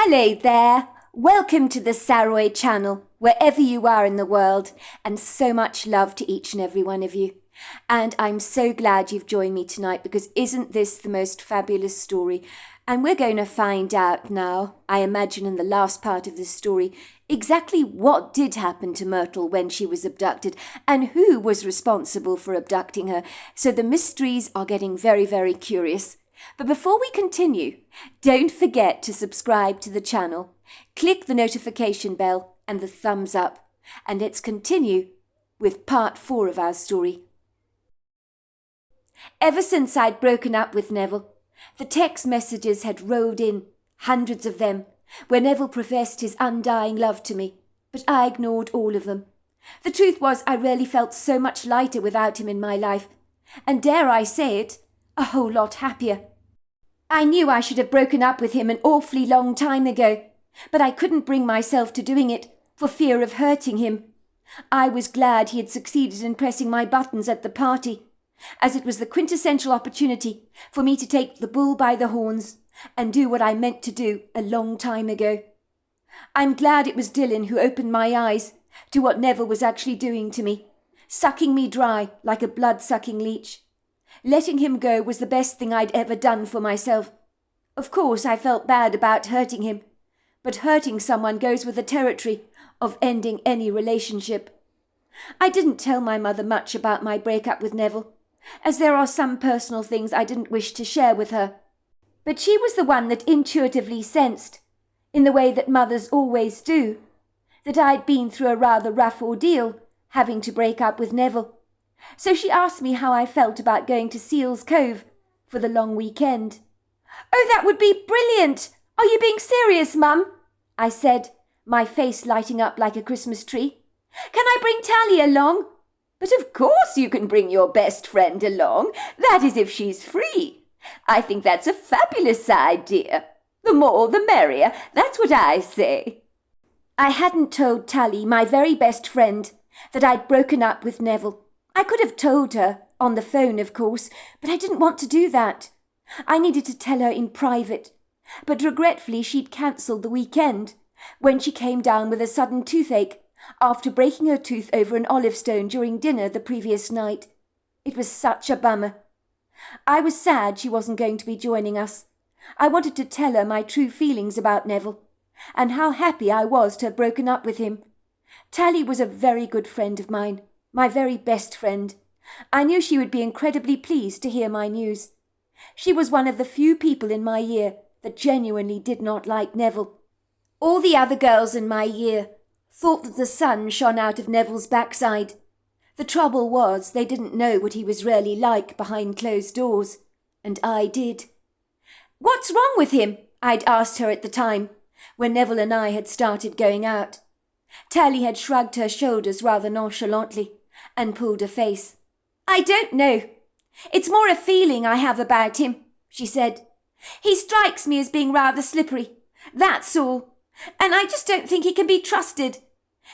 Hello there. Welcome to the Saroy channel, wherever you are in the world, and so much love to each and every one of you. And I'm so glad you've joined me tonight because isn't this the most fabulous story? And we're going to find out now, I imagine in the last part of this story, exactly what did happen to Myrtle when she was abducted and who was responsible for abducting her. So the mysteries are getting very, very curious. But before we continue, don't forget to subscribe to the channel, click the notification bell and the thumbs up, and let's continue with part 4 of our story. Ever since I'd broken up with Neville, the text messages had rolled in, hundreds of them, where Neville professed his undying love to me, but I ignored all of them. The truth was I really felt so much lighter without him in my life, and dare I say it, a whole lot happier. I knew I should have broken up with him an awfully long time ago, but I couldn't bring myself to doing it for fear of hurting him. I was glad he had succeeded in pressing my buttons at the party, as it was the quintessential opportunity for me to take the bull by the horns and do what I meant to do a long time ago. I'm glad it was Dylan who opened my eyes to what Neville was actually doing to me, sucking me dry like a blood-sucking leech. Letting him go was the best thing I'd ever done for myself. Of course, I felt bad about hurting him, but hurting someone goes with the territory of ending any relationship. I didn't tell my mother much about my breakup with Neville, as there are some personal things I didn't wish to share with her. But she was the one that intuitively sensed, in the way that mothers always do, that I'd been through a rather rough ordeal, having to break up with Neville. So she asked me how I felt about going to Seal's Cove for the long weekend. "Oh, that would be brilliant! Are you being serious, Mum?" I said, my face lighting up like a Christmas tree. "Can I bring Tally along?" "But of course you can bring your best friend along. That is if she's free. I think that's a fabulous idea. The more the merrier. That's what I say." I hadn't told Tally, my very best friend, that I'd broken up with Neville. I could have told her, on the phone of course, but I didn't want to do that. I needed to tell her in private, but regretfully she'd cancelled the weekend when she came down with a sudden toothache after breaking her tooth over an olive stone during dinner the previous night. It was such a bummer. I was sad she wasn't going to be joining us. I wanted to tell her my true feelings about Neville, and how happy I was to have broken up with him. Tally was a very good friend of mine, my very best friend. I knew she would be incredibly pleased to hear my news. She was one of the few people in my year that genuinely did not like Neville. All the other girls in my year thought that the sun shone out of Neville's backside. The trouble was they didn't know what he was really like behind closed doors, and I did. "What's wrong with him?" I'd asked her at the time, when Neville and I had started going out. Tally had shrugged her shoulders rather nonchalantly and pulled her face. "I don't know. It's more a feeling I have about him," she said. "He strikes me as being rather slippery. That's all. And I just don't think he can be trusted.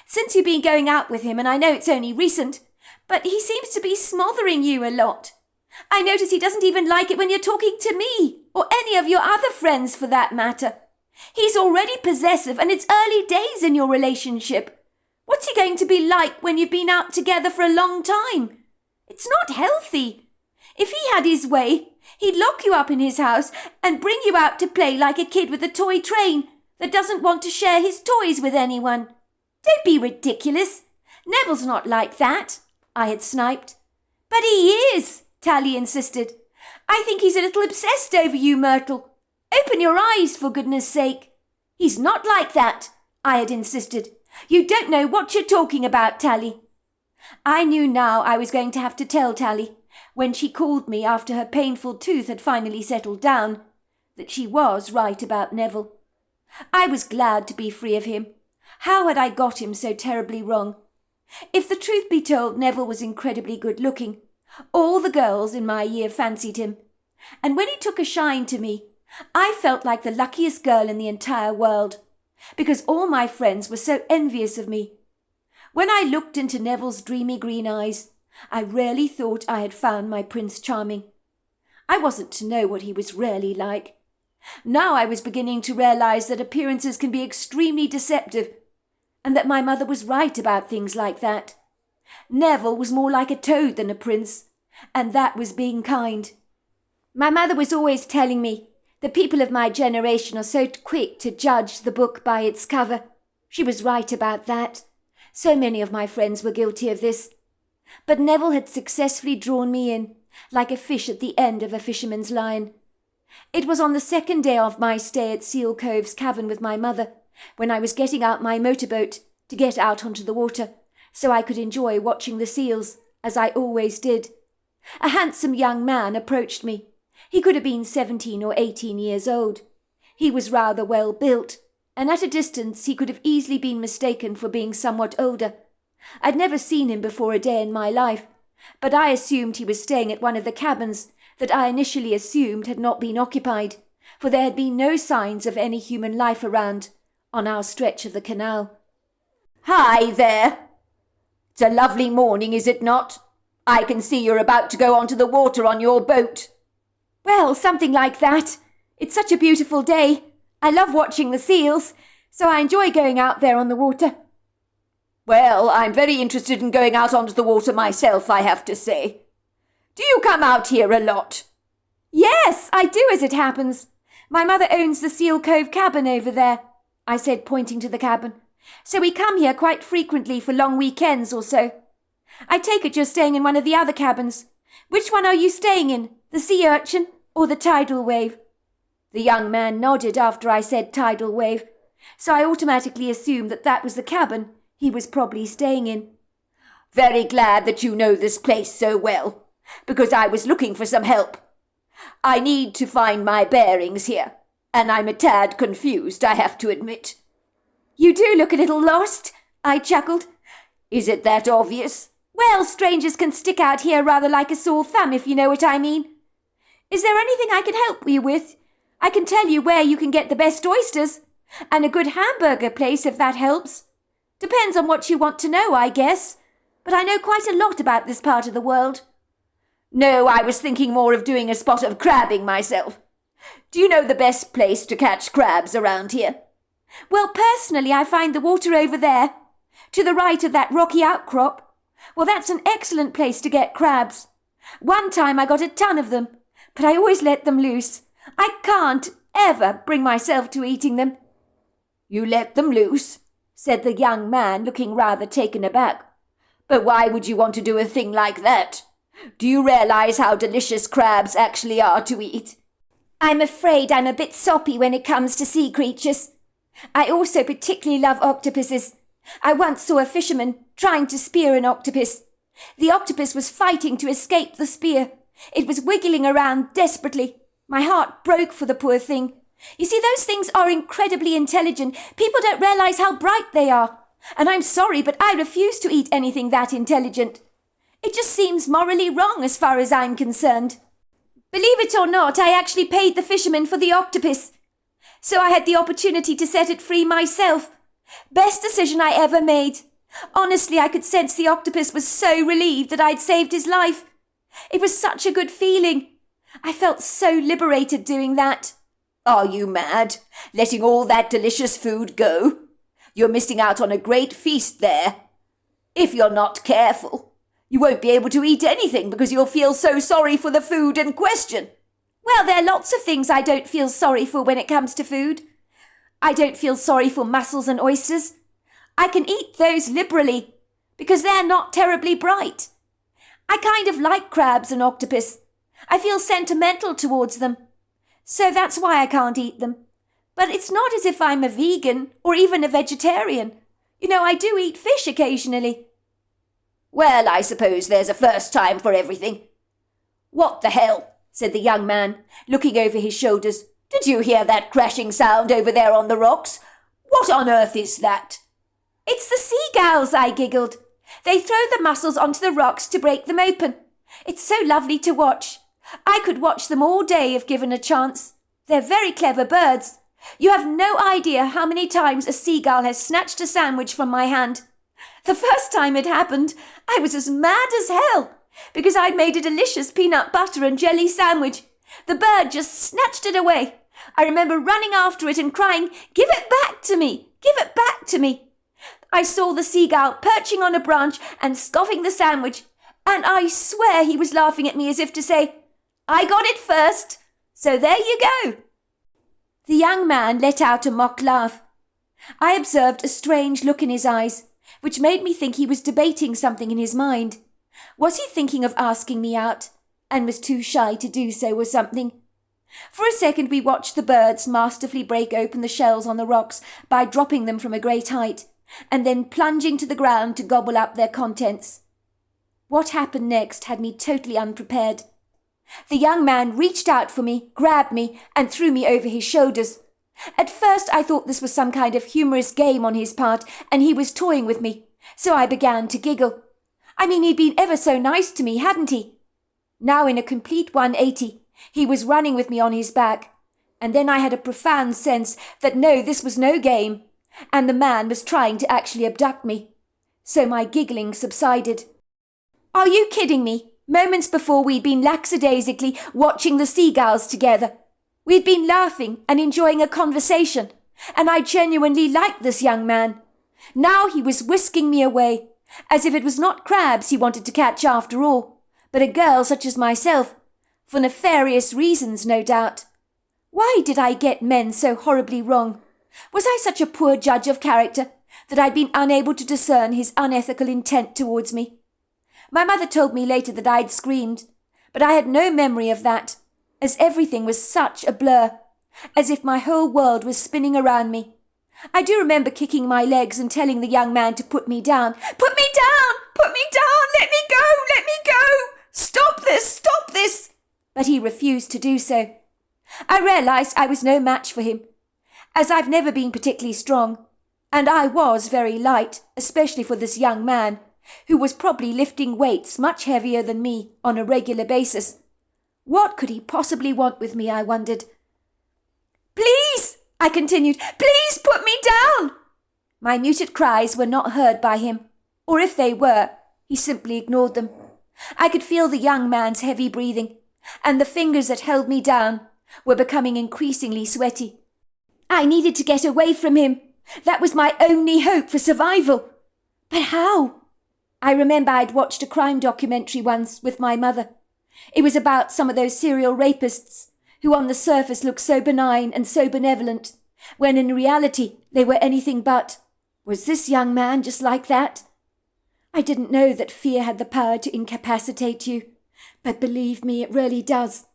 Since you've been going out with him, and I know it's only recent, but he seems to be smothering you a lot. I notice he doesn't even like it when you're talking to me, or any of your other friends for that matter. He's already possessive, and it's early days in your relationship. What's he going to be like when you've been out together for a long time? It's not healthy. If he had his way, he'd lock you up in his house and bring you out to play like a kid with a toy train that doesn't want to share his toys with anyone. Don't be ridiculous. Neville's not like that," I had sniped. "But he is," Tally insisted. "I think he's a little obsessed over you, Myrtle. Open your eyes, for goodness sake." "He's not like that," I had insisted. "You don't know what you're talking about, Tally." I knew now I was going to have to tell Tally, when she called me after her painful tooth had finally settled down, that she was right about Neville. I was glad to be free of him. How had I got him so terribly wrong? If the truth be told, Neville was incredibly good-looking. All the girls in my year fancied him, and when he took a shine to me, I felt like the luckiest girl in the entire world, because all my friends were so envious of me. When I looked into Neville's dreamy green eyes, I really thought I had found my Prince Charming. I wasn't to know what he was really like. Now I was beginning to realise that appearances can be extremely deceptive, and that my mother was right about things like that. Neville was more like a toad than a prince, and that was being kind. My mother was always telling me that people of my generation are so quick to judge the book by its cover. She was right about that. So many of my friends were guilty of this. But Neville had successfully drawn me in, like a fish at the end of a fisherman's line. It was on the second day of my stay at Seal Cove's cavern with my mother, when I was getting out my motorboat to get out onto the water, so I could enjoy watching the seals, as I always did. A handsome young man approached me. He could have been 17 or 18 years old. He was rather well built, and at a distance he could have easily been mistaken for being somewhat older. I'd never seen him before a day in my life, but I assumed he was staying at one of the cabins that I initially assumed had not been occupied, for there had been no signs of any human life around on our stretch of the canal. "Hi there. It's a lovely morning, is it not? I can see you're about to go onto the water on your boat." "Well, something like that. It's such a beautiful day. I love watching the seals, so I enjoy going out there on the water." "Well, I'm very interested in going out onto the water myself, I have to say. Do you come out here a lot?" "Yes, I do, as it happens. My mother owns the Seal Cove cabin over there," I said, pointing to the cabin. "So we come here quite frequently for long weekends or so. I take it you're staying in one of the other cabins. Which one are you staying in, the Sea Urchin or the Tidal Wave?" The young man nodded after I said Tidal Wave, so I automatically assumed that that was the cabin he was probably staying in. "Very glad that you know this place so well, because I was looking for some help. I need to find my bearings here, and I'm a tad confused, I have to admit." "You do look a little lost," I chuckled. "Is it that obvious?" "Well, strangers can stick out here rather like a sore thumb, if you know what I mean. Is there anything I can help you with? I can tell you where you can get the best oysters, and a good hamburger place if that helps. Depends on what you want to know, I guess, but I know quite a lot about this part of the world." "No, I was thinking more of doing a spot of crabbing myself. Do you know the best place to catch crabs around here?" "Well, personally, I find the water over there, to the right of that rocky outcrop. Well, that's an excellent place to get crabs. One time I got a ton of them, but I always let them loose. I can't ever bring myself to eating them." "You let them loose?" said the young man, looking rather taken aback. "But why would you want to do a thing like that? Do you realise how delicious crabs actually are to eat?" "I'm afraid I'm a bit soppy when it comes to sea creatures. I also particularly love octopuses. I once saw a fisherman trying to spear an octopus. The octopus was fighting to escape the spear. It was wiggling around desperately. My heart broke for the poor thing. You see, those things are incredibly intelligent. People don't realise how bright they are. And I'm sorry, but I refuse to eat anything that intelligent. It just seems morally wrong as far as I'm concerned. Believe it or not, I actually paid the fisherman for the octopus. So I had the opportunity to set it free myself. Best decision I ever made. Honestly, I could sense the octopus was so relieved that I'd saved his life. It was such a good feeling. I felt so liberated doing that." "Are you mad, letting all that delicious food go? You're missing out on a great feast there. If you're not careful, you won't be able to eat anything because you'll feel so sorry for the food in question." "Well, there are lots of things I don't feel sorry for when it comes to food. I don't feel sorry for mussels and oysters. I can eat those liberally because they're not terribly bright. I kind of like crabs and octopus. I feel sentimental towards them. So that's why I can't eat them. But it's not as if I'm a vegan or even a vegetarian. You know, I do eat fish occasionally." "Well, I suppose there's a first time for everything. What the hell?" said the young man, looking over his shoulders. "Did you hear that crashing sound over there on the rocks? What on earth is that?" "It's the seagulls," I giggled. "They throw the mussels onto the rocks to break them open. It's so lovely to watch. I could watch them all day if given a chance. They're very clever birds. You have no idea how many times a seagull has snatched a sandwich from my hand. The first time it happened, I was as mad as hell, because I'd made a delicious peanut butter and jelly sandwich. The bird just snatched it away, I remember running after it and crying, "Give it back to me! Give it back to me!" I saw the seagull perching on a branch and scoffing the sandwich, and I swear he was laughing at me as if to say, "I got it first, so there you go." The young man let out a mock laugh. I observed a strange look in his eyes, which made me think he was debating something in his mind. Was he thinking of asking me out, and was too shy to do so or something? For a second we watched the birds masterfully break open the shells on the rocks by dropping them from a great height, and then plunging to the ground to gobble up their contents. What happened next had me totally unprepared. The young man reached out for me, grabbed me, and threw me over his shoulders. At first I thought this was some kind of humorous game on his part, and he was toying with me, so I began to giggle. I mean, he'd been ever so nice to me, hadn't he? Now in a complete 180, he was running with me on his back, and then I had a profound sense that no, this was no game, and the man was trying to actually abduct me. So my giggling subsided. Are you kidding me? Moments before we'd been lackadaisically watching the seagulls together. We'd been laughing and enjoying a conversation, and I genuinely liked this young man. Now he was whisking me away, as if it was not crabs he wanted to catch after all, but a girl such as myself, for nefarious reasons, no doubt. Why did I get men so horribly wrong? Was I such a poor judge of character that I'd been unable to discern his unethical intent towards me? My mother told me later that I'd screamed, but I had no memory of that, as everything was such a blur, as if my whole world was spinning around me. I do remember kicking my legs and telling the young man to put me down. "Put me down! Put me down! Let me go! Let me go! Stop this! Stop this!" But he refused to do so. I realized I was no match for him, as I've never been particularly strong, and I was very light, especially for this young man, who was probably lifting weights much heavier than me on a regular basis. What could he possibly want with me, I wondered. "Please," I continued, "please put me down." My muted cries were not heard by him, or if they were, he simply ignored them. I could feel the young man's heavy breathing, and the fingers that held me down were becoming increasingly sweaty. I needed to get away from him. That was my only hope for survival. But how? I remember I'd watched a crime documentary once with my mother. It was about some of those serial rapists who on the surface look so benign and so benevolent, when in reality they were anything but. Was this young man just like that? I didn't know that fear had the power to incapacitate you, but believe me, it really does.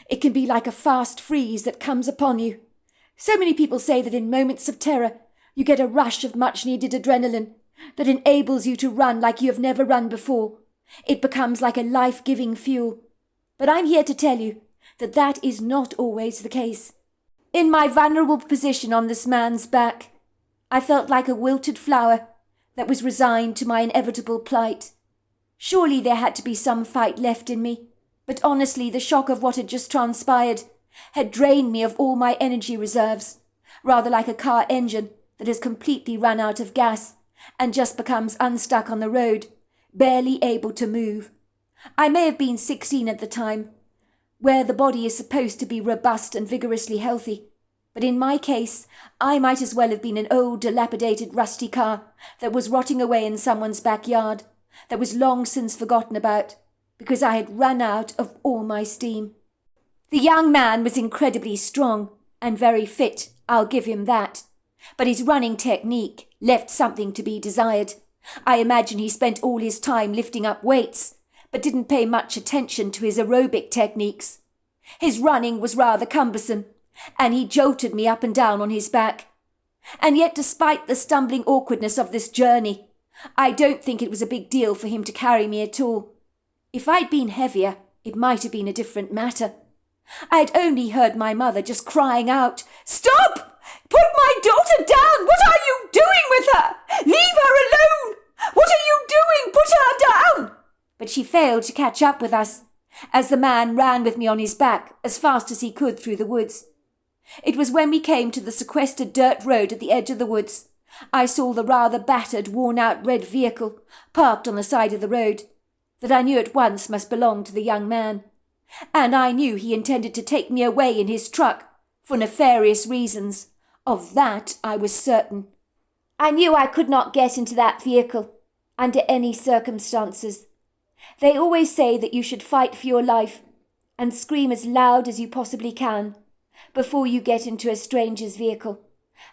It can be like a fast freeze that comes upon you. So many people say that in moments of terror you get a rush of much-needed adrenaline that enables you to run like you have never run before. It becomes like a life-giving fuel. But I'm here to tell you that that is not always the case. In my vulnerable position on this man's back, I felt like a wilted flower that was resigned to my inevitable plight. Surely there had to be some fight left in me, but honestly the shock of what had just transpired had drained me of all my energy reserves, rather like a car engine that has completely run out of gas and just becomes unstuck on the road, barely able to move. I may have been 16 at the time, where the body is supposed to be robust and vigorously healthy, but in my case, I might as well have been an old, dilapidated, rusty car that was rotting away in someone's backyard, that was long since forgotten about, because I had run out of all my steam. The young man was incredibly strong and very fit, I'll give him that, but his running technique left something to be desired. I imagine he spent all his time lifting up weights, but didn't pay much attention to his aerobic techniques. His running was rather cumbersome, and he jolted me up and down on his back. And yet, despite the stumbling awkwardness of this journey, I don't think it was a big deal for him to carry me at all. If I'd been heavier, it might have been a different matter. I had only heard my mother just crying out, "Stop! Put my daughter down! What are you doing with her? Leave her alone! What are you doing? Put her down!" But she failed to catch up with us, as the man ran with me on his back as fast as he could through the woods. It was when we came to the sequestered dirt road at the edge of the woods. I saw the rather battered, worn-out red vehicle parked on the side of the road, that I knew at once must belong to the young man. And I knew he intended to take me away in his truck, for nefarious reasons. Of that I was certain. I knew I could not get into that vehicle under any circumstances. They always say that you should fight for your life and scream as loud as you possibly can before you get into a stranger's vehicle,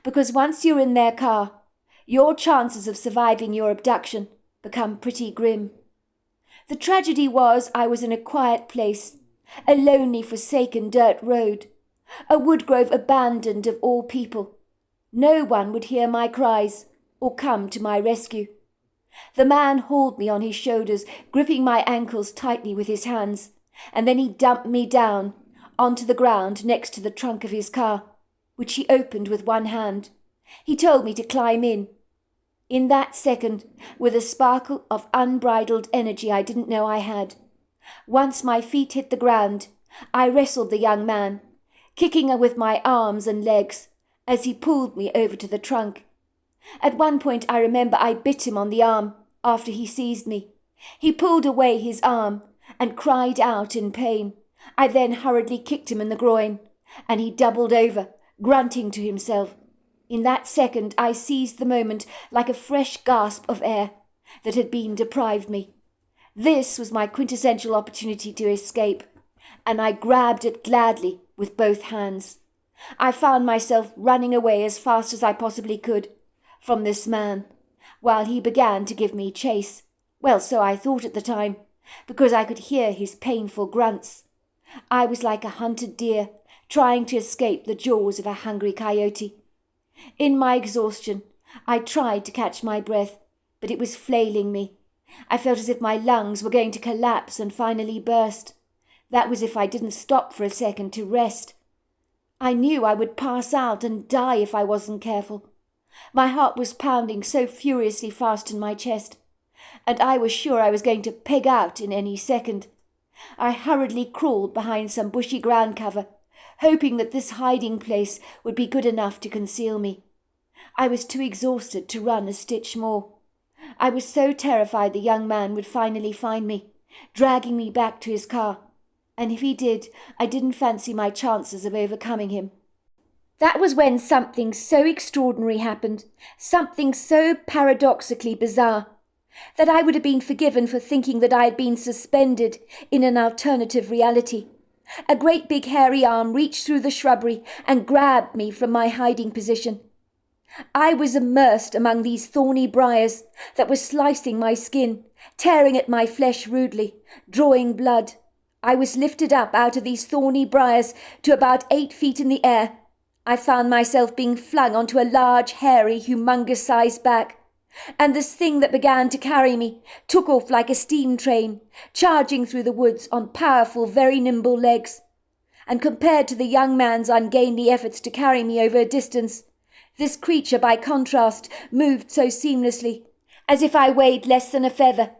because once you're in their car, your chances of surviving your abduction become pretty grim. The tragedy was I was in a quiet place, a lonely, forsaken dirt road, a wood grove abandoned of all people. No one would hear my cries or come to my rescue. The man hauled me on his shoulders, gripping my ankles tightly with his hands, and then he dumped me down onto the ground next to the trunk of his car, which he opened with one hand. He told me to climb in. In that second, with a sparkle of unbridled energy I didn't know I had, once my feet hit the ground, I wrestled the young man, kicking her with my arms and legs as he pulled me over to the trunk. At one point I remember I bit him on the arm after he seized me. He pulled away his arm and cried out in pain. I then hurriedly kicked him in the groin, and he doubled over, grunting to himself. In that second I seized the moment like a fresh gasp of air that had been deprived me. This was my quintessential opportunity to escape, and I grabbed it gladly with both hands. I found myself running away as fast as I possibly could from this man, while he began to give me chase. Well, so I thought at the time, because I could hear his painful grunts. I was like a hunted deer trying to escape the jaws of a hungry coyote. In my exhaustion, I tried to catch my breath, but it was flailing me. I felt as if my lungs were going to collapse and finally burst. That was if I didn't stop for a second to rest. I knew I would pass out and die if I wasn't careful. My heart was pounding so furiously fast in my chest, and I was sure I was going to peg out in any second. I hurriedly crawled behind some bushy ground cover, hoping that this hiding place would be good enough to conceal me. I was too exhausted to run a stitch more. I was so terrified the young man would finally find me, dragging me back to his car, and if he did, I didn't fancy my chances of overcoming him. That was when something so extraordinary happened, something so paradoxically bizarre, that I would have been forgiven for thinking that I had been suspended in an alternative reality. A great big hairy arm reached through the shrubbery and grabbed me from my hiding position. I was immersed among these thorny briars that were slicing my skin, tearing at my flesh rudely, drawing blood. I was lifted up out of these thorny briars to about 8 feet in the air. I found myself being flung onto a large, hairy, humongous-sized back, and this thing that began to carry me took off like a steam train, charging through the woods on powerful, very nimble legs. And compared to the young man's ungainly efforts to carry me over a distance, this creature, by contrast, moved so seamlessly, as if I weighed less than a feather,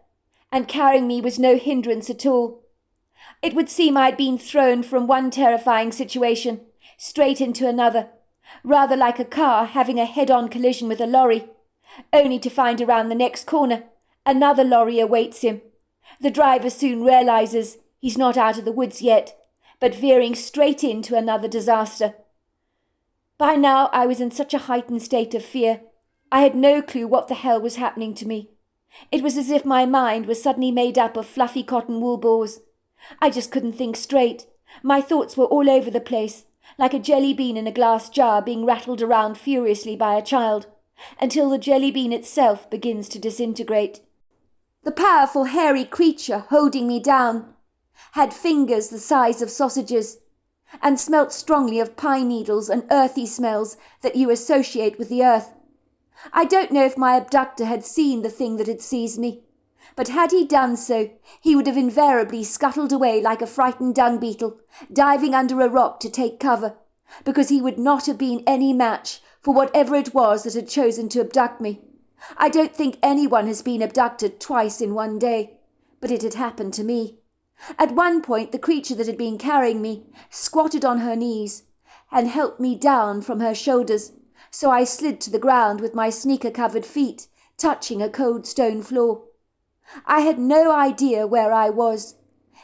and carrying me was no hindrance at all. It would seem I'd been thrown from one terrifying situation straight into another, rather like a car having a head-on collision with a lorry, only to find around the next corner another lorry awaits him. The driver soon realizes he's not out of the woods yet, but veering straight into another disaster. By now I was in such a heightened state of fear, I had no clue what the hell was happening to me. It was as if my mind was suddenly made up of fluffy cotton wool balls. I just couldn't think straight. My thoughts were all over the place, like a jelly bean in a glass jar being rattled around furiously by a child, until the jelly bean itself begins to disintegrate. The powerful hairy creature holding me down had fingers the size of sausages, and smelt strongly of pine needles and earthy smells that you associate with the earth. I don't know if my abductor had seen the thing that had seized me, but had he done so, he would have invariably scuttled away like a frightened dung beetle, diving under a rock to take cover, because he would not have been any match for whatever it was that had chosen to abduct me. I don't think anyone has been abducted twice in one day, but it had happened to me. At one point the creature that had been carrying me squatted on her knees and helped me down from her shoulders, so I slid to the ground with my sneaker-covered feet touching a cold stone floor. I had no idea where I was.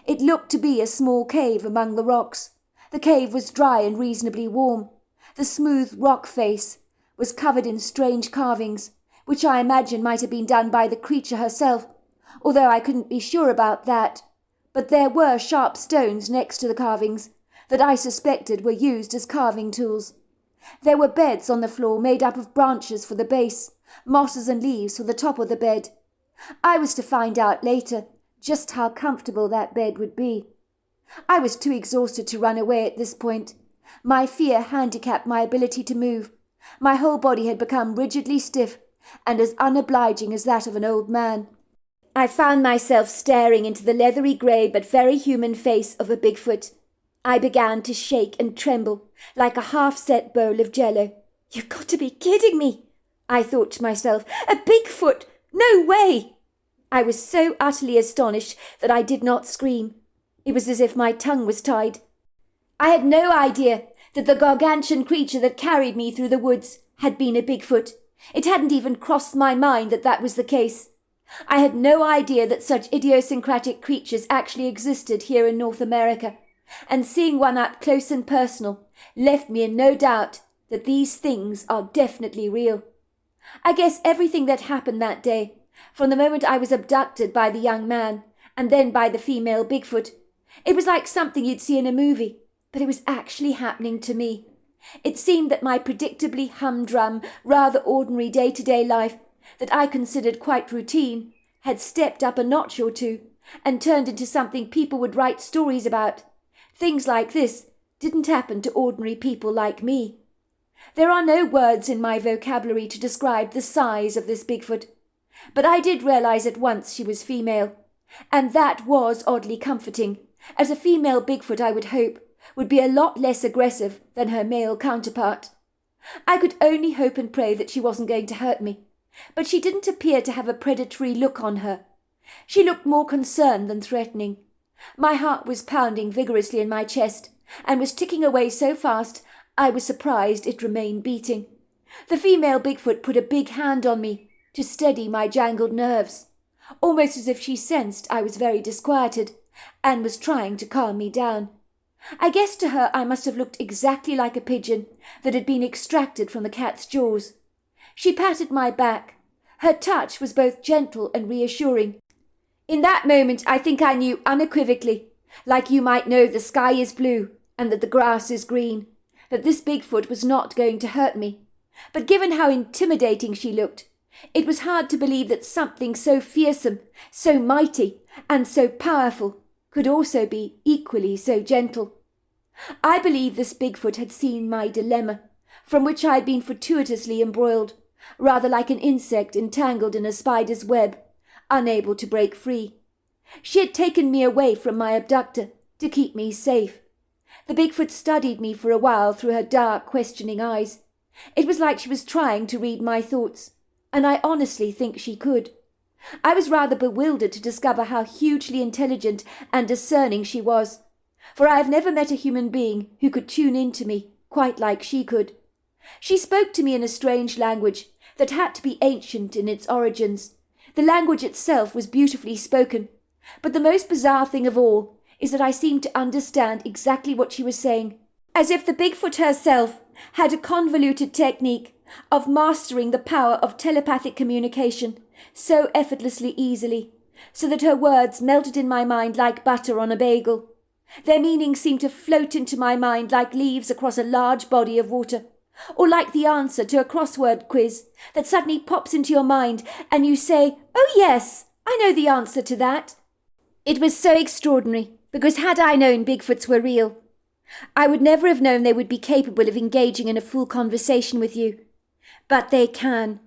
It looked to be a small cave among the rocks, The cave was dry and reasonably warm. The smooth rock face was covered in strange carvings, which I imagine might have been done by the creature herself, although I couldn't be sure about that. But there were sharp stones next to the carvings that I suspected were used as carving tools. There were beds on the floor made up of branches for the base, mosses and leaves for the top of the bed. I was to find out later just how comfortable that bed would be. I was too exhausted to run away at this point. My fear handicapped my ability to move. My whole body had become rigidly stiff and as unobliging as that of an old man. I found myself staring into the leathery grey but very human face of a Bigfoot. I began to shake and tremble like a half-set bowl of jello. "You've got to be kidding me," I thought to myself. "A Bigfoot? No way!" I was so utterly astonished that I did not scream. It was as if my tongue was tied. I had no idea that the gargantuan creature that carried me through the woods had been a Bigfoot. It hadn't even crossed my mind that that was the case. I had no idea that such idiosyncratic creatures actually existed here in North America, and seeing one up close and personal left me in no doubt that these things are definitely real. I guess everything that happened that day, from the moment I was abducted by the young man and then by the female Bigfoot, it was like something you'd see in a movie, but it was actually happening to me. It seemed that my predictably humdrum, rather ordinary day-to-day life, that I considered quite routine, had stepped up a notch or two and turned into something people would write stories about. Things like this didn't happen to ordinary people like me. There are no words in my vocabulary to describe the size of this Bigfoot, but I did realize at once she was female, and that was oddly comforting, as a female Bigfoot, I would hope, would be a lot less aggressive than her male counterpart. I could only hope and pray that she wasn't going to hurt me, but she didn't appear to have a predatory look on her. She looked more concerned than threatening. My heart was pounding vigorously in my chest, and was ticking away so fast I was surprised it remained beating. The female Bigfoot put a big hand on me to steady my jangled nerves, almost as if she sensed I was very disquieted, and was trying to calm me down. I guess to her I must have looked exactly like a pigeon that had been extracted from the cat's jaws. She patted my back. Her touch was both gentle and reassuring. In that moment I think I knew unequivocally, like you might know the sky is blue and that the grass is green, that this Bigfoot was not going to hurt me. But given how intimidating she looked, it was hard to believe that something so fearsome, so mighty, and so powerful could also be equally so gentle. I believe this Bigfoot had seen my dilemma, from which I had been fortuitously embroiled, rather like an insect entangled in a spider's web, unable to break free. She had taken me away from my abductor to keep me safe. The Bigfoot studied me for a while through her dark, questioning eyes. It was like she was trying to read my thoughts, and I honestly think she could. I was rather bewildered to discover how hugely intelligent and discerning she was, for I have never met a human being who could tune into me quite like she could. She spoke to me in a strange language that had to be ancient in its origins. The language itself was beautifully spoken, but the most bizarre thing of all is that I seemed to understand exactly what she was saying, as if the Bigfoot herself had a convoluted technique of mastering the power of telepathic communication so effortlessly easily, so that her words melted in my mind like butter on a bagel. Their meaning seemed to float into my mind like leaves across a large body of water, or like the answer to a crossword quiz that suddenly pops into your mind and you say, "Oh yes, I know the answer to that." It was so extraordinary, because had I known Bigfoots were real, I would never have known they would be capable of engaging in a full conversation with you. But they can,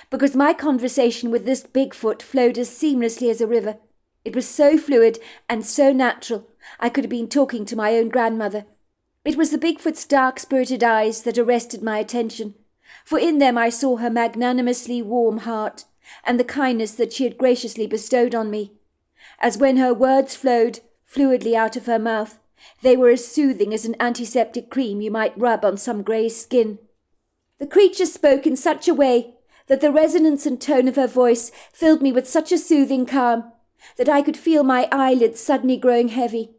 because my conversation with this Bigfoot flowed as seamlessly as a river. It was so fluid and so natural, I could have been talking to my own grandmother. It was the Bigfoot's dark-spirited eyes that arrested my attention, for in them I saw her magnanimously warm heart and the kindness that she had graciously bestowed on me. As when her words flowed fluidly out of her mouth, they were as soothing as an antiseptic cream you might rub on some grey skin. The creature spoke in such a way that the resonance and tone of her voice filled me with such a soothing calm that I could feel my eyelids suddenly growing heavy,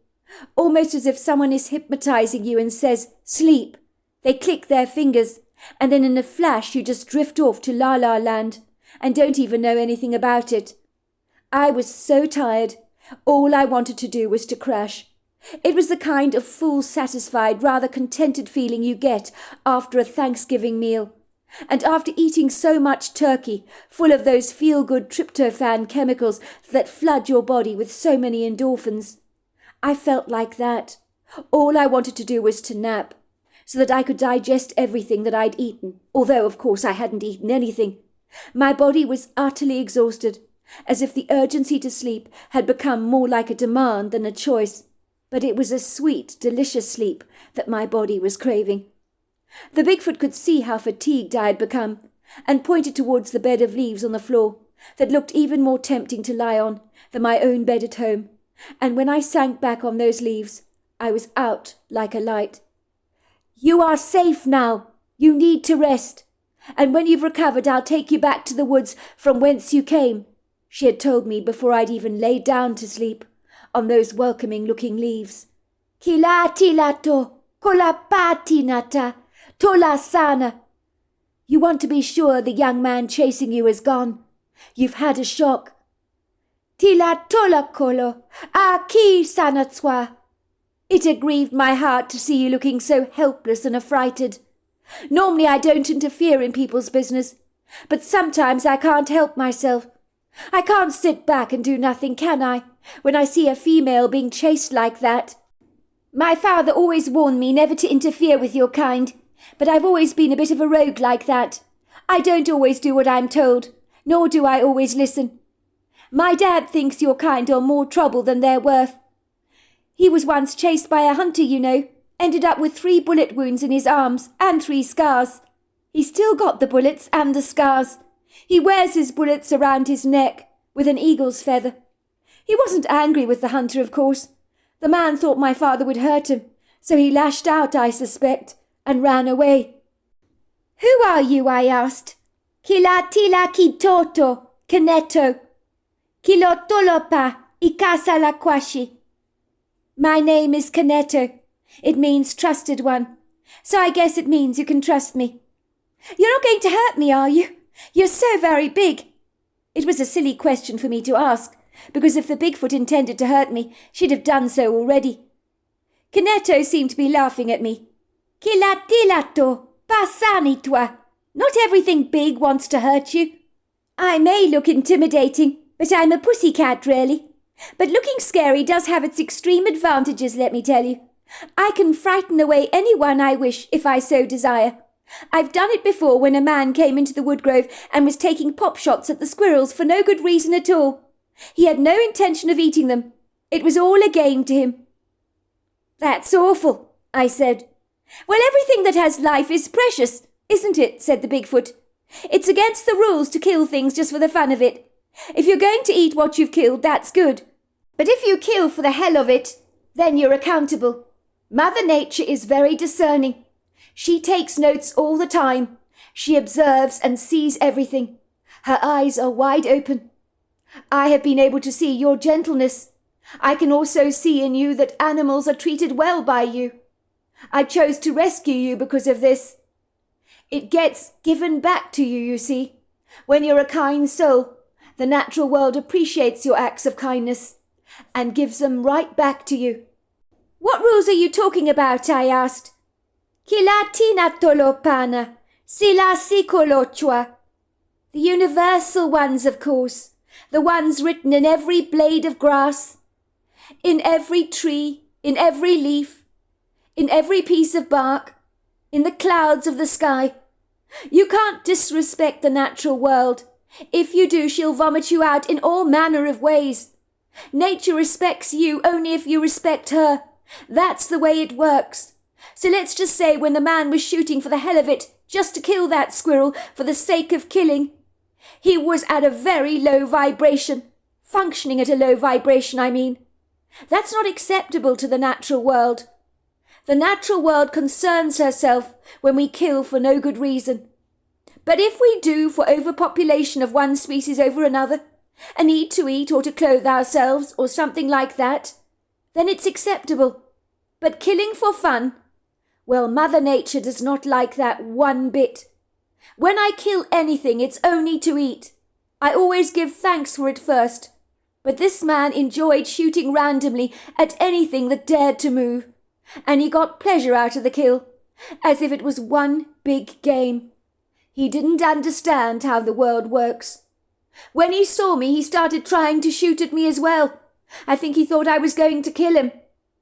almost as if someone is hypnotizing you and says, sleep. They click their fingers, and then in a flash you just drift off to La La Land and don't even know anything about it. I was so tired. All I wanted to do was to crash. It was the kind of full, satisfied, rather contented feeling you get after a Thanksgiving meal. And after eating so much turkey, full of those feel-good tryptophan chemicals that flood your body with so many endorphins. I felt like that. All I wanted to do was to nap, so that I could digest everything that I'd eaten, although, of course, I hadn't eaten anything. My body was utterly exhausted, as if the urgency to sleep had become more like a demand than a choice. But it was a sweet, delicious sleep that my body was craving. The Bigfoot could see how fatigued I had become, and pointed towards the bed of leaves on the floor that looked even more tempting to lie on than my own bed at home. And when I sank back on those leaves, I was out like a light. You are safe now. You need to rest. And when you've recovered, I'll take you back to the woods from whence you came, she had told me before I'd even laid down to sleep on those welcoming-looking leaves. Kilatilato, kolapatinata, tolasana. You want to be sure the young man chasing you is gone. You've had a shock. Tilatolakolo, aki sanatswa. It had grieved my heart to see you looking so helpless and affrighted. Normally I don't interfere in people's business, but sometimes I can't help myself. I can't sit back and do nothing, can I, when I see a female being chased like that? My father always warned me never to interfere with your kind, but I've always been a bit of a rogue like that. I don't always do what I'm told, nor do I always listen. My dad thinks your kind are more trouble than they're worth. He was once chased by a hunter, you know, ended up with 3 bullet wounds in his arms and 3 scars. He's still got the bullets and the scars. He wears his bullets around his neck with an eagle's feather. He wasn't angry with the hunter, of course. The man thought my father would hurt him, so he lashed out, I suspect, and ran away. Who are you? I asked. Kilatila kitoto, Keneto. Kilotolopa, ikasalaquashi. My name is Keneto. It means trusted one. So I guess it means you can trust me. You're not going to hurt me, are you? You're so very big. It was a silly question for me to ask, because if the Bigfoot intended to hurt me, she'd have done so already. Keneto seemed to be laughing at me. Kilatilato, pasanitwa. Not everything big wants to hurt you. I may look intimidating, but I'm a pussycat, really. But looking scary does have its extreme advantages, let me tell you. I can frighten away anyone I wish, if I so desire. I've done it before when a man came into the woodgrove and was taking pop shots at the squirrels for no good reason at all. He had no intention of eating them. It was all a game to him. That's awful, I said. Well, everything that has life is precious, isn't it? Said the Bigfoot. It's against the rules to kill things just for the fun of it. If you're going to eat what you've killed, that's good. But if you kill for the hell of it, then you're accountable. Mother Nature is very discerning. She takes notes all the time. She observes and sees everything. Her eyes are wide open. I have been able to see your gentleness. I can also see in you that animals are treated well by you. I chose to rescue you because of this. It gets given back to you, you see. When you're a kind soul, the natural world appreciates your acts of kindness and gives them right back to you. What rules are you talking about? I asked. Kilatina tolopana, sila sikolochwa. The universal ones, of course. The ones written in every blade of grass, in every tree, in every leaf, in every piece of bark, in the clouds of the sky. You can't disrespect the natural world. If you do, she'll vomit you out in all manner of ways. Nature respects you only if you respect her. That's the way it works. So let's just say when the man was shooting for the hell of it, just to kill that squirrel for the sake of killing, he was at a very low vibration. Functioning at a low vibration, I mean. That's not acceptable to the natural world. The natural world concerns herself when we kill for no good reason. But if we do for overpopulation of one species over another, a need to eat or to clothe ourselves or something like that, then it's acceptable. But killing for fun? Well, Mother Nature does not like that one bit. When I kill anything, it's only to eat. I always give thanks for it first. But this man enjoyed shooting randomly at anything that dared to move. And he got pleasure out of the kill, as if it was one big game. He didn't understand how the world works. When he saw me, he started trying to shoot at me as well. I think he thought I was going to kill him.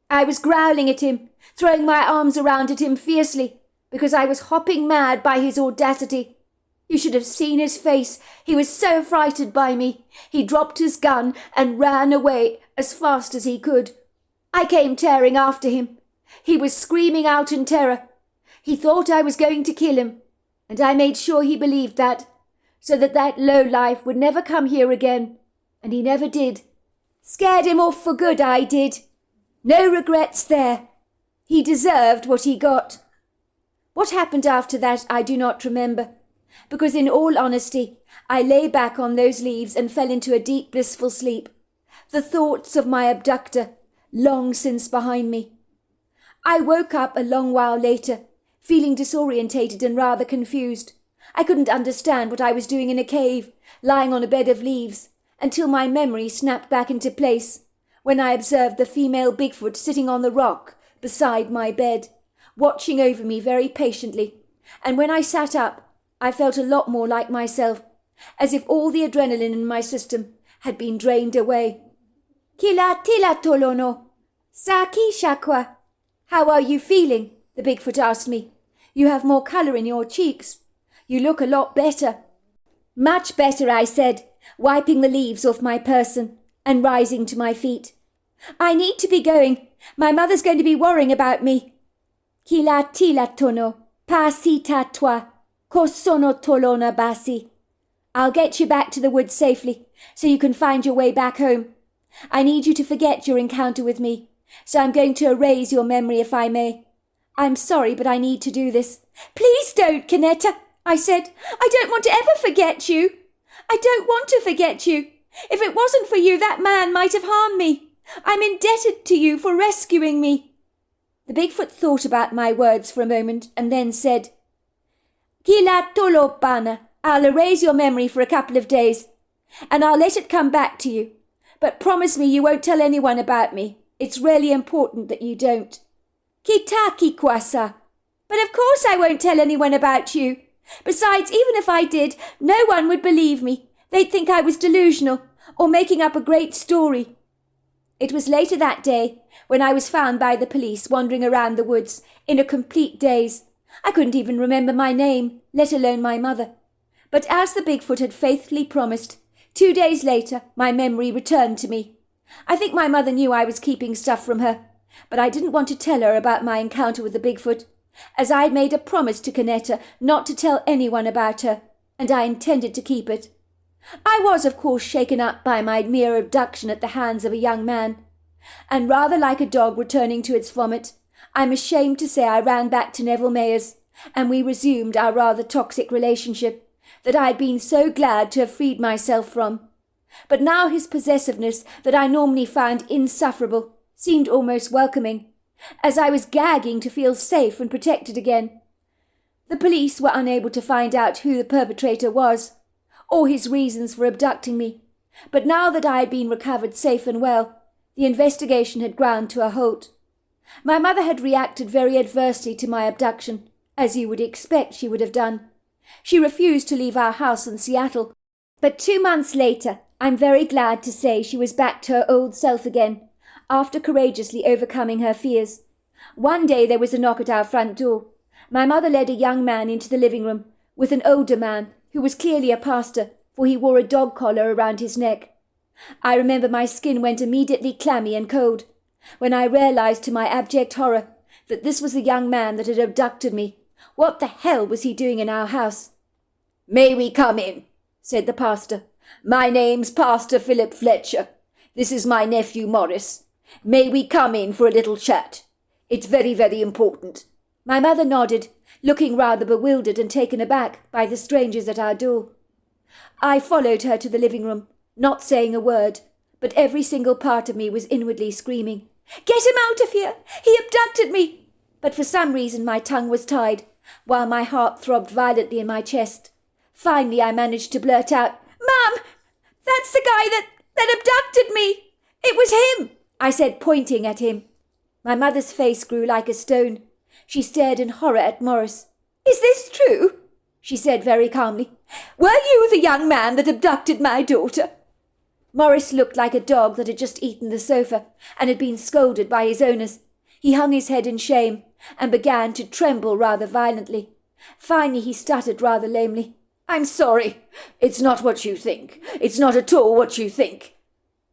I was growling at him, throwing my arms around at him fiercely, because I was hopping mad by his audacity. You should have seen his face. He was so frightened by me. He dropped his gun and ran away as fast as he could. I came tearing after him. He was screaming out in terror. He thought I was going to kill him, and I made sure he believed that, so that lowlife would never come here again. And he never did. Scared him off for good, I did. No regrets there. He deserved what he got. What happened after that I do not remember, because in all honesty I lay back on those leaves and fell into a deep blissful sleep, the thoughts of my abductor long since behind me. I woke up a long while later, feeling disorientated and rather confused. I couldn't understand what I was doing in a cave, lying on a bed of leaves, until my memory snapped back into place, when I observed the female Bigfoot sitting on the rock beside my bed, watching over me very patiently, and when I sat up, I felt a lot more like myself, as if all the adrenaline in my system had been drained away. Kila tila tolono, saki shakwa. How are you feeling? The Bigfoot asked me. You have more colour in your cheeks. You look a lot better. Much better, I said, wiping the leaves off my person and rising to my feet. I need to be going. My mother's going to be worrying about me. Kila tila tono, pasi tatwa, kosono tolona basi. I'll get you back to the woods safely, so you can find your way back home. I need you to forget your encounter with me, so I'm going to erase your memory if I may. I'm sorry, but I need to do this. Please don't, Canetta, I said. I don't want to ever forget you. I don't want to forget you. If it wasn't for you, that man might have harmed me. I'm indebted to you for rescuing me. The Bigfoot thought about my words for a moment and then said, Kila tolopana, I'll erase your memory for a couple of days, and I'll let it come back to you. But promise me you won't tell anyone about me. It's really important that you don't. Kitaki kwasa. But of course I won't tell anyone about you. Besides, even if I did, no one would believe me. They'd think I was delusional or making up a great story. It was later that day when I was found by the police wandering around the woods in a complete daze. I couldn't even remember my name, let alone my mother. But as the Bigfoot had faithfully promised, 2 days later my memory returned to me. I think my mother knew I was keeping stuff from her, but I didn't want to tell her about my encounter with the Bigfoot, as I'd made a promise to Canetta not to tell anyone about her, and I intended to keep it. I was, of course, shaken up by my mere abduction at the hands of a young man, and rather like a dog returning to its vomit, I'm ashamed to say I ran back to Neville Mayer's, and we resumed our rather toxic relationship that I had been so glad to have freed myself from. But now his possessiveness, that I normally found insufferable, seemed almost welcoming, as I was gagging to feel safe and protected again. The police were unable to find out who the perpetrator was, or his reasons for abducting me, but now that I had been recovered safe and well, the investigation had ground to a halt. My mother had reacted very adversely to my abduction, as you would expect she would have done. She refused to leave our house in Seattle, but 2 months later I'm very glad to say she was back to her old self again, after courageously overcoming her fears. One day there was a knock at our front door. My mother led a young man into the living room, with an older man, who was clearly a pastor, for he wore a dog collar around his neck. I remember my skin went immediately clammy and cold, when I realized to my abject horror that this was the young man that had abducted me. What the hell was he doing in our house? "May we come in?" said the pastor. "My name's Pastor Philip Fletcher. This is my nephew Morris. May we come in for a little chat? It's very, very important." My mother nodded, looking rather bewildered and taken aback by the strangers at our door. I followed her to the living room, not saying a word, but every single part of me was inwardly screaming, Get him out of here! He abducted me! But for some reason my tongue was tied, while my heart throbbed violently in my chest. Finally I managed to blurt out, Mum! That's the guy that abducted me! It was him! I said, pointing at him. My mother's face grew like a stone. She stared in horror at Morris. Is this true? She said very calmly. Were you the young man that abducted my daughter? Morris looked like a dog that had just eaten the sofa and had been scolded by his owners. He hung his head in shame and began to tremble rather violently. Finally he stuttered rather lamely. I'm sorry. It's not what you think. It's not at all what you think.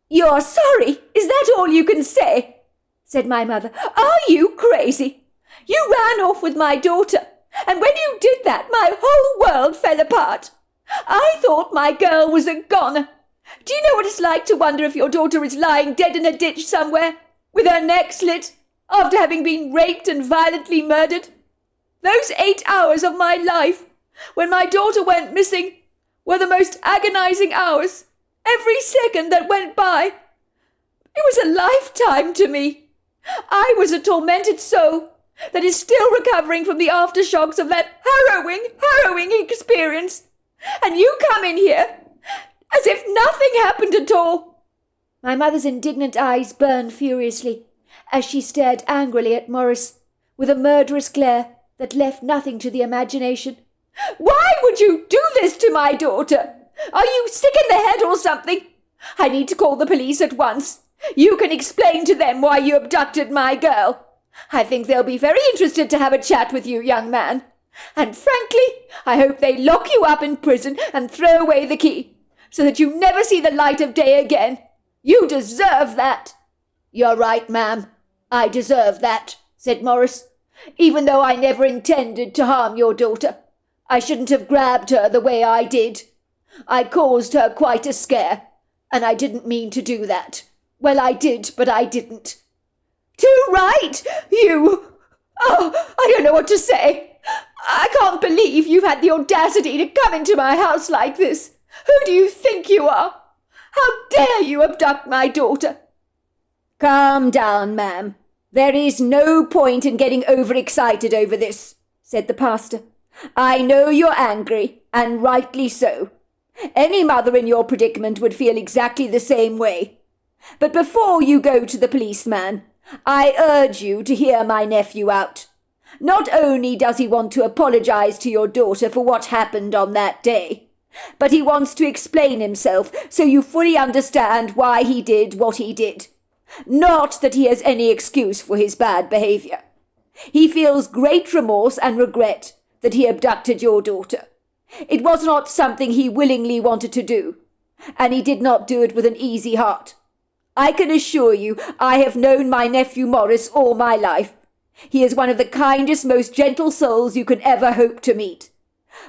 You're sorry? Is that all you can say? Said my mother. Are you crazy? You ran off with my daughter, and when you did that, my whole world fell apart. I thought my girl was a goner. Do you know what it's like to wonder if your daughter is lying dead in a ditch somewhere, with her neck slit, after having been raped and violently murdered? Those 8 hours of my life, when my daughter went missing, were the most agonizing hours. Every second that went by, it was a lifetime to me. I was a tormented soul that is still recovering from the aftershocks of that harrowing experience. And you come in here as if nothing happened at all. My mother's indignant eyes burned furiously as she stared angrily at Morris with a murderous glare that left nothing to the imagination. Why would you do this to my daughter? Are you sick in the head or something? I need to call the police at once. You can explain to them why you abducted my girl. I think they'll be very interested to have a chat with you, young man. And frankly, I hope they lock you up in prison and throw away the key, so that you never see the light of day again. You deserve that. You're right, ma'am. I deserve that, said Morris, even though I never intended to harm your daughter. I shouldn't have grabbed her the way I did. I caused her quite a scare, and I didn't mean to do that. Well, I did, but I didn't. Too right, you! Oh, I don't know what to say. I can't believe you've had the audacity to come into my house like this. Who do you think you are? How dare you abduct my daughter? Calm down, ma'am. There is no point in getting overexcited over this, said the pastor. I know you're angry, and rightly so. Any mother in your predicament would feel exactly the same way. But before you go to the policeman, I urge you to hear my nephew out. Not only does he want to apologize to your daughter for what happened on that day, but he wants to explain himself so you fully understand why he did what he did. Not that he has any excuse for his bad behavior. He feels great remorse and regret that he abducted your daughter. It was not something he willingly wanted to do, and he did not do it with an easy heart. I can assure you I have known my nephew Morris all my life. He is one of the kindest, most gentle souls you could ever hope to meet.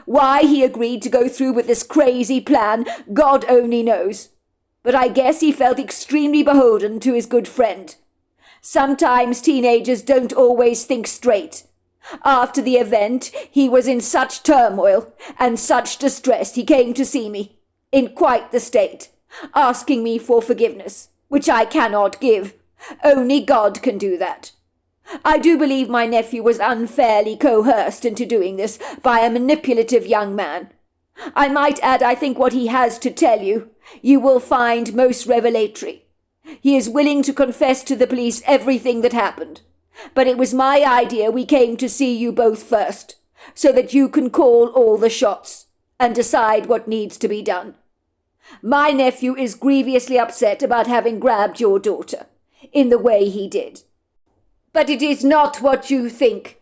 Why he agreed to go through with this crazy plan, God only knows. But I guess he felt extremely beholden to his good friend. Sometimes teenagers don't always think straight. After the event, he was in such turmoil and such distress he came to see me, in quite the state, asking me for forgiveness, which I cannot give. Only God can do that. I do believe my nephew was unfairly coerced into doing this by a manipulative young man. I might add I think what he has to tell you will find most revelatory. He is willing to confess to the police everything that happened. But it was my idea we came to see you both first, so that you can call all the shots and decide what needs to be done. My nephew is grievously upset about having grabbed your daughter in the way he did. But it is not what you think.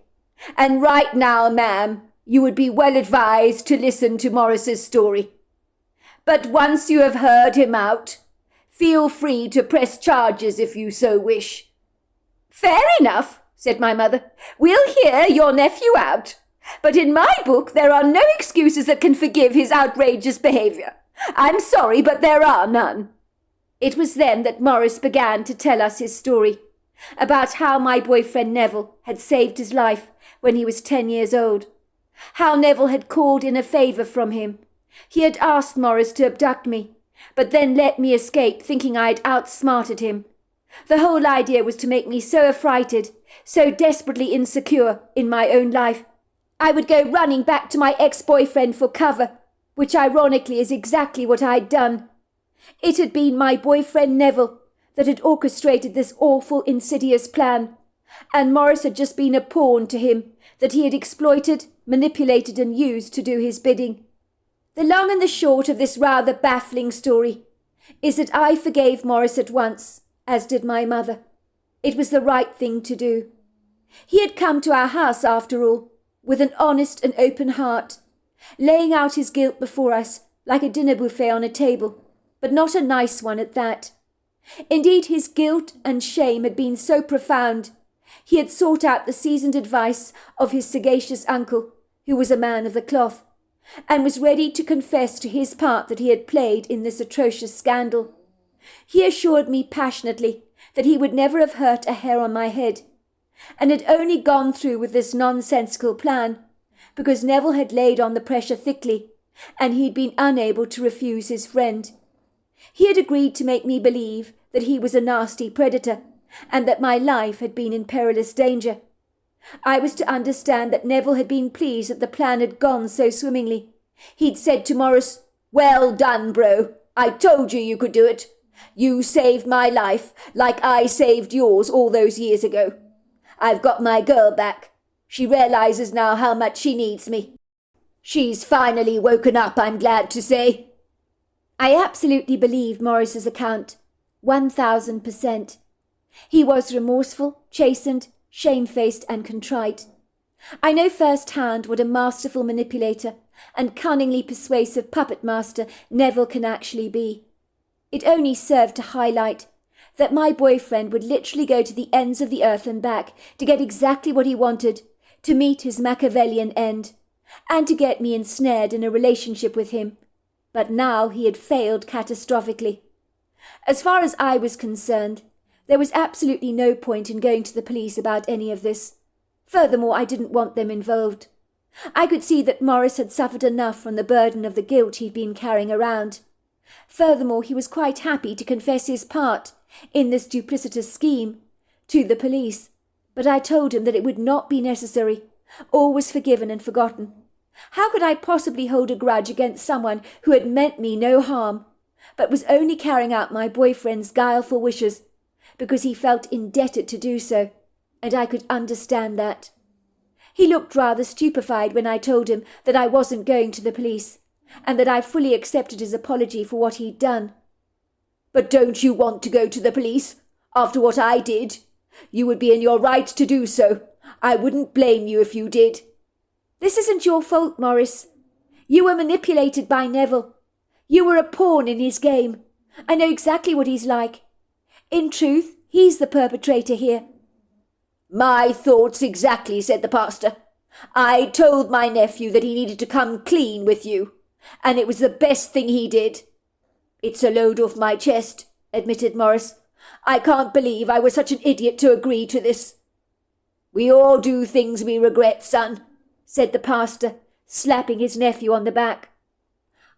And right now, ma'am, you would be well advised to listen to Morris's story. But once you have heard him out, feel free to press charges if you so wish. Fair enough, said my mother. We'll hear your nephew out. But in my book there are no excuses that can forgive his outrageous behaviour. I'm sorry, but there are none. It was then that Morris began to tell us his story, about how my boyfriend Neville had saved his life when he was 10 years old, how Neville had called in a favour from him. He had asked Morris to abduct me, but then let me escape thinking I had outsmarted him. The whole idea was to make me so affrighted, so desperately insecure in my own life. I would go running back to my ex-boyfriend for cover, which ironically is exactly what I'd done. It had been my boyfriend Neville that had orchestrated this awful, insidious plan, and Morris had just been a pawn to him that he had exploited, manipulated and used to do his bidding. The long and the short of this rather baffling story is that I forgave Morris at once, as did my mother. It was the right thing to do. He had come to our house, after all, with an honest and open heart, laying out his guilt before us like a dinner buffet on a table, but not a nice one at that. Indeed, his guilt and shame had been so profound, he had sought out the seasoned advice of his sagacious uncle, who was a man of the cloth, and was ready to confess to his part that he had played in this atrocious scandal. He assured me passionately that he would never have hurt a hair on my head, and had only gone through with this nonsensical plan because Neville had laid on the pressure thickly, and he'd been unable to refuse his friend. He had agreed to make me believe that he was a nasty predator, and that my life had been in perilous danger. I was to understand that Neville had been pleased that the plan had gone so swimmingly. He'd said to Morris, "Well done, bro. I told you you could do it. You saved my life like I saved yours all those years ago. I've got my girl back. She realizes now how much she needs me. She's finally woken up, I'm glad to say." I absolutely believed Morris's account, 1000%. He was remorseful, chastened, shamefaced and contrite. I know firsthand what a masterful manipulator and cunningly persuasive puppet master Neville can actually be. It only served to highlight that my boyfriend would literally go to the ends of the earth and back to get exactly what he wanted, to meet his Machiavellian end, and to get me ensnared in a relationship with him. But now he had failed catastrophically. As far as I was concerned, there was absolutely no point in going to the police about any of this. Furthermore, I didn't want them involved. I could see that Morris had suffered enough from the burden of the guilt he'd been carrying around. Furthermore, he was quite happy to confess his part in this duplicitous scheme to the police, but I told him that it would not be necessary. All was forgiven and forgotten. How could I possibly hold a grudge against someone who had meant me no harm, but was only carrying out my boyfriend's guileful wishes because he felt indebted to do so, and I could understand that. He looked rather stupefied when I told him that I wasn't going to the police, and that I fully accepted his apology for what he'd done. "But don't you want to go to the police, after what I did? You would be in your right to do so. I wouldn't blame you if you did." "This isn't your fault, Morris. You were manipulated by Neville. You were a pawn in his game. I know exactly what he's like. In truth, he's the perpetrator here." "My thoughts exactly," said the pastor. "I told my nephew that he needed to come clean with you, and it was the best thing he did." "It's a load off my chest," admitted Morris. "I can't believe I was such an idiot to agree to this." "We all do things we regret, son," said the pastor, slapping his nephew on the back.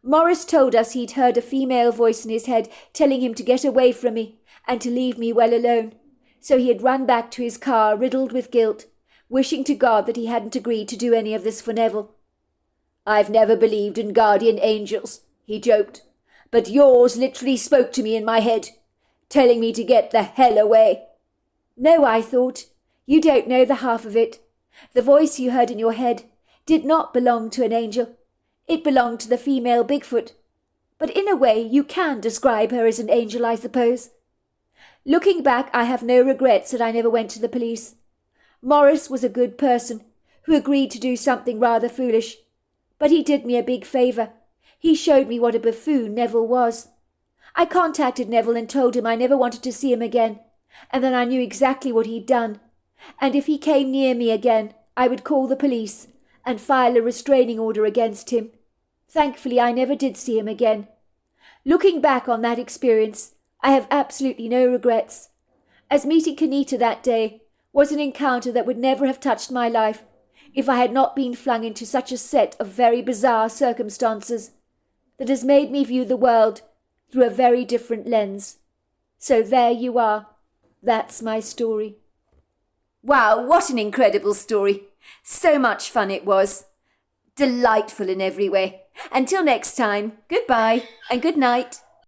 Morris told us he'd heard a female voice in his head telling him to get away from me and to leave me well alone, so he had run back to his car riddled with guilt, wishing to God that he hadn't agreed to do any of this for Neville. "I've never believed in guardian angels," he joked, "but yours literally spoke to me in my head, telling me to get the hell away." "No," I thought, "you don't know the half of it. The voice you heard in your head did not belong to an angel. It belonged to the female Bigfoot. But in a way you can describe her as an angel, I suppose. Looking back, I have no regrets that I never went to the police. Morris was a good person who agreed to do something rather foolish, but he did me a big favour. He showed me what a buffoon Neville was. I contacted Neville and told him I never wanted to see him again, and that I knew exactly what he'd done, and if he came near me again, I would call the police and file a restraining order against him. Thankfully, I never did see him again. Looking back on that experience, I have absolutely no regrets, as meeting Kanita that day was an encounter that would never have touched my life if I had not been flung into such a set of very bizarre circumstances that has made me view the world through a very different lens. So there you are. That's my story. Wow, what an incredible story. So much fun it was. Delightful in every way. Until next time, goodbye and good night.